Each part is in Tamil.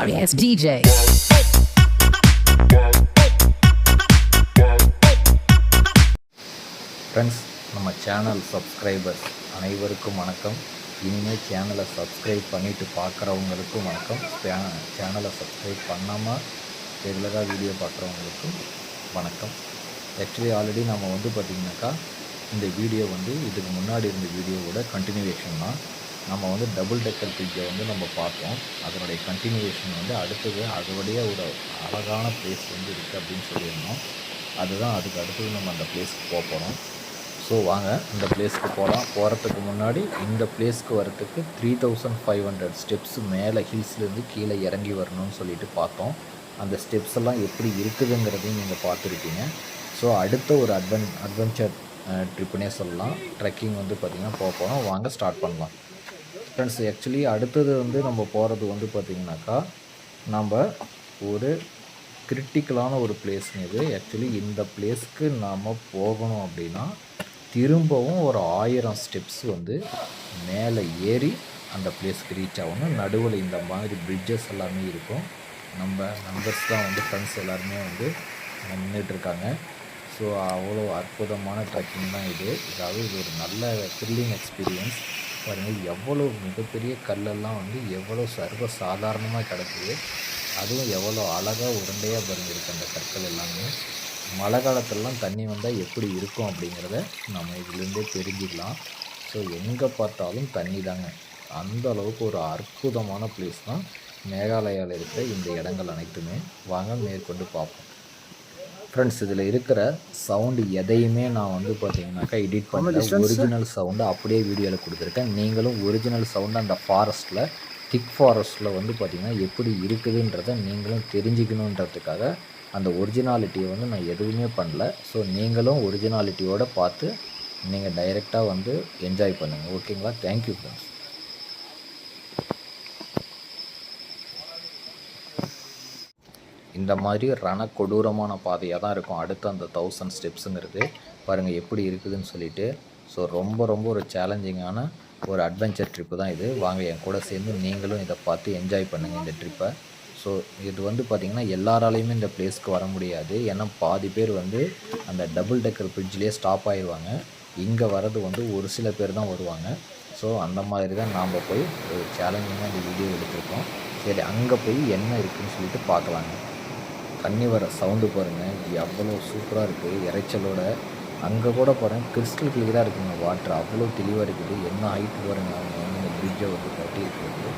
sorry ass DJ. ஃப்ரெண்ட்ஸ், நம்ம சேனல் சப்ஸ்கிரைபர்ஸ் அனைவருக்கும் வணக்கம். இனிமேல் சேனலை சப்ஸ்கிரைப் பண்ணிவிட்டு பார்க்குறவங்களுக்கும் வணக்கம். சேனலை சப்ஸ்கிரைப் பண்ணாமல் ரெகுலராக வீடியோ பார்க்குறவங்களுக்கும் வணக்கம். ஆக்சுவலி ஆல்ரெடி நம்ம பார்த்திங்கனாக்கா இந்த வீடியோ இதுக்கு முன்னாடி இருந்த வீடியோவோட கண்டினியூவேஷன் தான். நம்ம டபுள் டெக்கர் பிரிட்ஜை நம்ம பார்த்தோம். அதனுடைய கண்டினியூவேஷன் அடுத்தது அதோடைய ஒரு அழகான பிளேஸ் இருக்குது அப்படின்னு சொல்லியிருந்தோம். அதுதான் அதுக்கு அடுத்தது நம்ம அந்த பிளேஸ்க்கு போகிறோம். ஸோ வாங்க இந்த பிளேஸ்க்கு போகலாம். போகிறதுக்கு முன்னாடி இந்த பிளேஸ்க்கு வரத்துக்கு 3500 ஸ்டெப்ஸ் மேலே ஹில்ஸ்லேருந்து கீழே இறங்கி வரணும்னு சொல்லிட்டு பார்த்தோம். அந்த ஸ்டெப்ஸ் எல்லாம் எப்படி இருக்குதுங்கிறதையும் நீங்கள் பார்த்துருக்கீங்க. ஸோ அடுத்த ஒரு அட்வென்ச்சர் ட்ரிப்புனே சொல்லலாம். ட்ரெக்கிங் பார்த்திங்கன்னா போகிறோம். வாங்க ஸ்டார்ட் பண்ணலாம் ஃப்ரெண்ட்ஸ். ஆக்சுவலி அடுத்தது நம்ம போகிறது பார்த்திங்கனாக்கா நம்ம ஒரு கிரிட்டிக்கலான ஒரு பிளேஸுங்க இது. ஆக்சுவலி இந்த பிளேஸ்க்கு நாம் போகணும் அப்படின்னா திரும்பவும் ஒரு 1000 ஸ்டெப்ஸ் மேலே ஏறி அந்த பிளேஸ்க்கு ரீச் ஆகணும். நடுவில் இந்த மாதிரி பிரிட்ஜஸ் எல்லாமே இருக்கும். நம்ம நம்பர்ஸ் தான் ஃப்ரெண்ட்ஸ் எல்லாருமே நின்றுட்டுருக்காங்க. ஸோ அவ்வளோ அற்புதமான ட்ரெக்கிங் தான் இது. இது ஒரு நல்ல த்ரில்லிங் எக்ஸ்பீரியன்ஸ். பாருங்கள், எவ்வளோ மிகப்பெரிய கல்லெல்லாம் எவ்வளோ சர்வ சாதாரணமாக கிடக்குது. அதுவும் எவ்வளோ அழகாக உருண்டையாக இருக்குது அந்த கற்கள் எல்லாமே. மழை காலத்திலலாம் தண்ணி வந்தால் எப்படி இருக்கும் அப்படிங்கிறத நம்ம இதுலேருந்தே தெரிஞ்சுக்கலாம். ஸோ எங்கே பார்த்தாலும் தண்ணி தாங்க. அந்த அளவுக்கு ஒரு அற்புதமான பிளேஸ் தான் மேகாலயாவில் இருக்கிற இந்த இடங்கள் அனைத்துமே. வாங்க மேற்கொண்டு பார்ப்போம் ஃப்ரெண்ட்ஸ். இதில் இருக்கிற சவுண்டு எதையுமே நான் பார்த்திங்கனாக்கா எடிட் பண்ணல. ஒரிஜினல் சவுண்டு அப்படியே வீடியோவில் கொடுத்துருக்கேன். நீங்களும் ஒரிஜினல் சவுண்டு அந்த ஃபாரஸ்ட்டில் திக் ஃபாரஸ்ட்டில் பார்த்திங்கன்னா எப்படி இருக்குதுன்றதை நீங்களும் தெரிஞ்சுக்கணுன்றதுக்காக அந்த ஒரிஜினாலிட்டியை நான் எதுவுமே பண்ணல. ஸோ நீங்களும் ஒரிஜினாலிட்டியோடு பார்த்து நீங்கள் டைரெக்டாக என்ஜாய் பண்ணுங்கள். ஓகேங்களா? Thank you friends. இந்த மாதிரி கொடூரமான பாதையாக தான் இருக்கும் அடுத்து அந்த 1000 ஸ்டெப்ஸுங்கிறது. பாருங்கள் எப்படி இருக்குதுன்னு சொல்லிட்டு. ஸோ ரொம்ப ரொம்ப ஒரு சேலஞ்சிங்கான ஒரு அட்வென்ச்சர் ட்ரிப்பு தான் இது. வாங்க என் கூட சேர்ந்து நீங்களும் இதை பார்த்து என்ஜாய் பண்ணுங்கள் இந்த ட்ரிப்பை. ஸோ இது பார்த்திங்கன்னா எல்லாராலையுமே இந்த பிளேஸ்க்கு வர முடியாது. ஏன்னா பாதி பேர் அந்த டபுள் டெக்கர் பிரிட்ஜ்லேயே ஸ்டாப் ஆகிடுவாங்க. இங்கே வர்றது ஒரு சில பேர் தான் வருவாங்க. ஸோ அந்த மாதிரி தான் நாம் போய் ஒரு சேலஞ்சிங்காக இந்த வீடியோ எடுத்திருக்கோம். சரி, அங்கே போய் என்ன இருக்குதுன்னு சொல்லிட்டு பார்க்கலாங்க. தண்ணி வர சவுண்டு பாருங்கள், எவ்வளோ சூப்பராக இருக்குது இறைச்சலோட. அங்கே கூட பாருங்கள், கிறிஸ்டல் கிளியராக இருக்குங்க வாட்ரு. அவ்வளோ தெளிவாக இருக்குது. என்ன ஹைட்டு பாருங்கள் அவங்க இந்த பிரிட்ஜை கட்டி இருக்குது.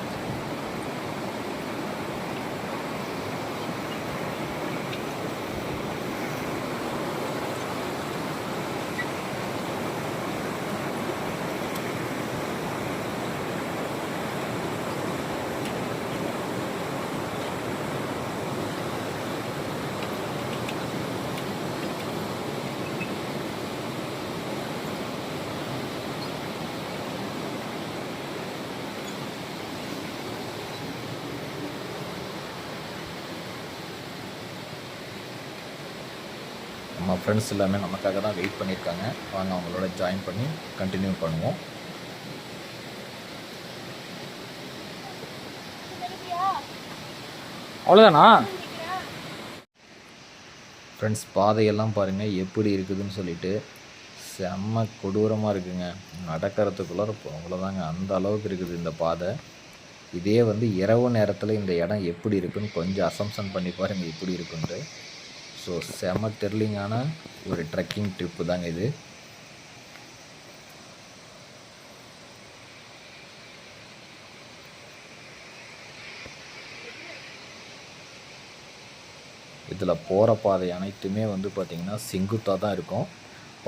நம்ம ஃப்ரெண்ட்ஸ் எல்லாமே நமக்காக தான் வெயிட் பண்ணியிருக்காங்க. வாங்க அவங்களோட ஜாயின் பண்ணி கண்டினியூ பண்ணுவோம். அவ்வளோதானா ஃப்ரெண்ட்ஸ்? பாதையெல்லாம் பாருங்கள் எப்படி இருக்குதுன்னு சொல்லிட்டு. செம்ம கொடூரமாக இருக்குங்க. நடக்கிறதுக்குள்ளே அவ்வளோதாங்க, அந்த அளவுக்கு இருக்குது இந்த பாதை. இதே இரவு நேரத்தில் இந்த இடம் எப்படி இருக்குன்னு கொஞ்சம் அசம்ஷன் பண்ணி பாருங்கள் எப்படி இருக்குன்ட்டு. ஸோ செம த்ரில்லிங்கான ஒரு ட்ரெக்கிங் ட்ரிப்பு தாங்க இது. இதில் போகிற பாதை அனைத்துமே பார்த்திங்கன்னா செங்குத்தாக தான் இருக்கும்.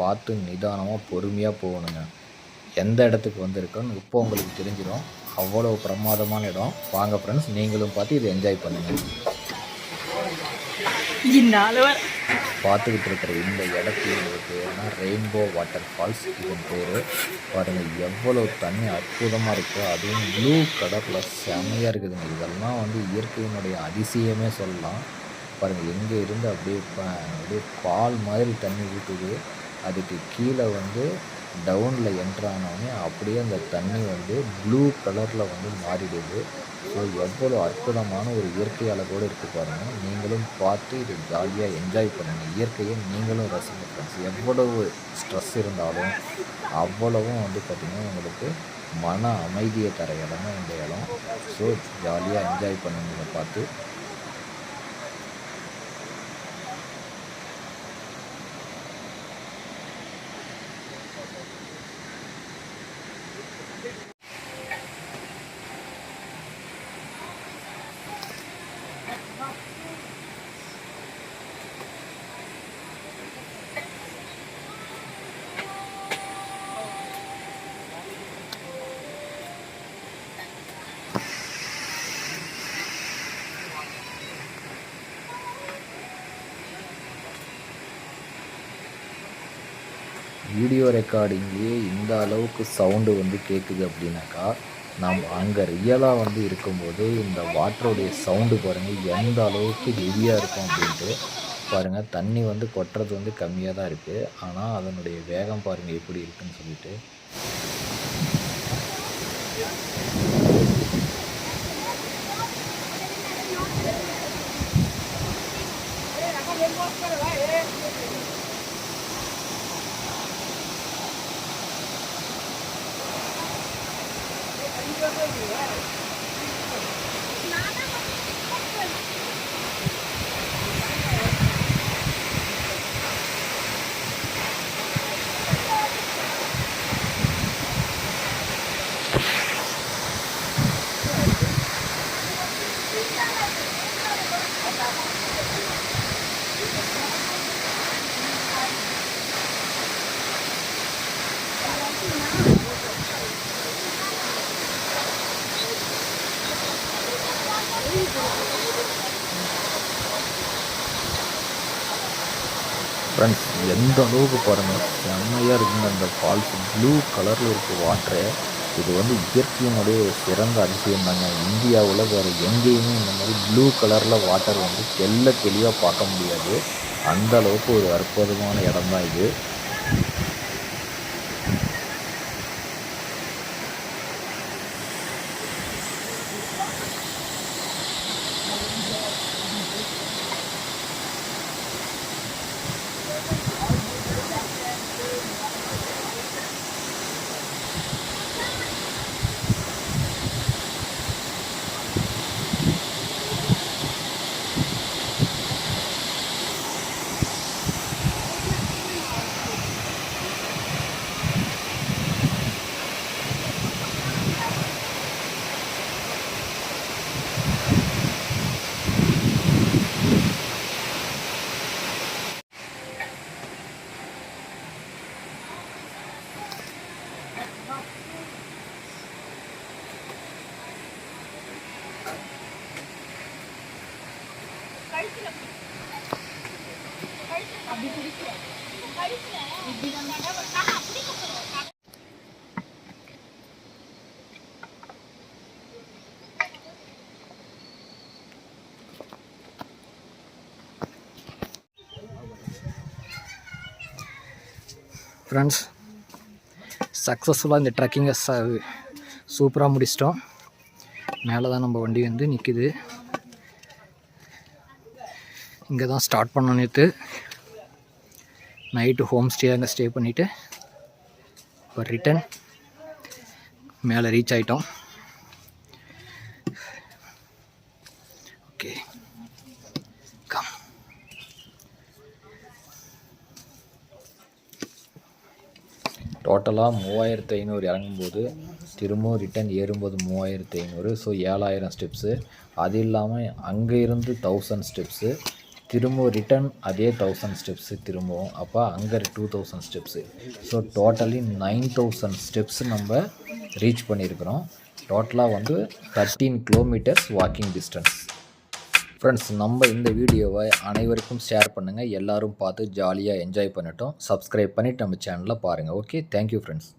பார்த்து நிதானமாக பொறுமையாக போகணுங்க. எந்த இடத்துக்கு வந்திருக்கோன்னு இப்போ உங்களுக்கு தெரிஞ்சிடும். அவ்வளோ பிரமாதமான இடம். வாங்க ஃப்ரெண்ட்ஸ், நீங்களும் பார்த்து இதை என்ஜாய் பண்ணுங்கள். பார்த்துக்கிட்டு இருக்கிற இந்த இடத்துக்கு பேர்னா ரெயின்போ வாட்டர் ஃபால்ஸ் இதன் பேர். பாருங்கள் எவ்வளோ தண்ணி அற்புதமாக இருக்கோ. அதுவும் ப்ளூ கலரில் செம்மையாக இருக்குதுங்க. இதெல்லாம் இயற்கையினுடைய அதிசயமே சொல்லலாம். பாருங்கள் எங்கே இருந்து அப்படியே பால் மாதிரி தண்ணி ஊற்றுது. அதுக்கு கீழே டவுனில் என்ட்ரு ஆனோடனே அப்படியே அந்த தண்ணி வந்து ப்ளூ கலரில் வந்து மாறிடுது. ஸோ எவ்வளோ அற்புதமான ஒரு இயற்கை அழகோடு இருக்குது பாருங்கள். நீங்களும் பார்த்து இது ஜாலியாக என்ஜாய் பண்ணுங்கள். இயற்கையை நீங்களும் ரசிங்க ஃப்ரெண்ட்ஸ். எவ்வளவு ஸ்ட்ரெஸ் இருந்தாலும் அவ்வளவும் வந்து பார்த்திங்கன்னா உங்களுக்கு மன அமைதியை தர இடம் தான் இந்த இடம். ஸோ ஜாலியாக என்ஜாய் பண்ணுங்க இதை பார்த்து. வீடியோ ரெக்கார்டிங்லேயே இந்த அளவுக்கு சவுண்டு வந்து கேட்குது அப்படின்னாக்கா, நாம் அங்கே ரியலாக வந்து இருக்கும்போது இந்த வாட்டருடைய சவுண்டு பாருங்கள் எந்த அளவுக்கு ஹெவியாக இருக்கும் அப்படின்ட்டு. பாருங்கள் தண்ணி வந்து கொட்டுறது வந்து கம்மியாக தான் இருக்குது, ஆனால் அதனுடைய வேகம் பாருங்கள் எப்படி இருக்குதுன்னு சொல்லிட்டு. ஃப்ரெண்ட்ஸ் எந்த அளவுக்கு பாருங்கள் செம்மையாக இருக்குங்க. அந்த ஃபால்ஸ் ப்ளூ கலரில் இருக்குது வாட்டரு. இது வந்து இயற்கையினுடைய சிறந்த அதிசயம் தாங்க. இந்தியாவில் வேறு எங்கேயுமே இந்த மாதிரி ப்ளூ கலரில் வாட்டர் வந்து தெளிவாக பார்க்க முடியாது. அந்த அளவுக்கு ஒரு அற்புதமான இடம் தான் இது. ஃப்ரெண்ட்ஸ் சக்ஸஸ்ஃபுல்லாக இந்த ட்ரெக்கிங்கை சூப்பராக முடிச்சிட்டோம். மேலே தான் நம்ம வண்டி வந்து நிற்கிது. இங்கே தான் ஸ்டார்ட் பண்ணோம். நேற்று நைட்டு ஹோம் ஸ்டே அங்கே ஸ்டே பண்ணிவிட்டு இப்போ ரிட்டன் மேலே ரீச் ஆகிட்டோம். Okay come. டோட்டலாக 3500 இறங்கும்போது திரும்பவும் ரிட்டன் ஏறும்போது 3500. So 7000 steps. அது இல்லாமல் அங்கே இருந்து 1000 ஸ்டெப்ஸு. திரும்பவும் ரிட்டன் அதே 1000 ஸ்டெப்ஸு திரும்பவும். அப்போ அங்கே 2000 ஸ்டெப்ஸு. ஸோ டோட்டலி 9000 ஸ்டெப்ஸு நம்ம ரீச் பண்ணியிருக்கிறோம். டோட்டலாக வந்து 13 கிலோமீட்டர்ஸ் வாக்கிங் டிஸ்டன்ஸ். ஃப்ரெண்ட்ஸ் நம்ம இந்த வீடியோவை அனைவருக்கும் ஷேர் பண்ணுங்கள். எல்லோரும் பார்த்து ஜாலியாக என்ஜாய் பண்ணட்டும். சப்ஸ்கிரைப் பண்ணிவிட்டு நம்ம சேனலில் பாருங்கள். Okay, thank you friends.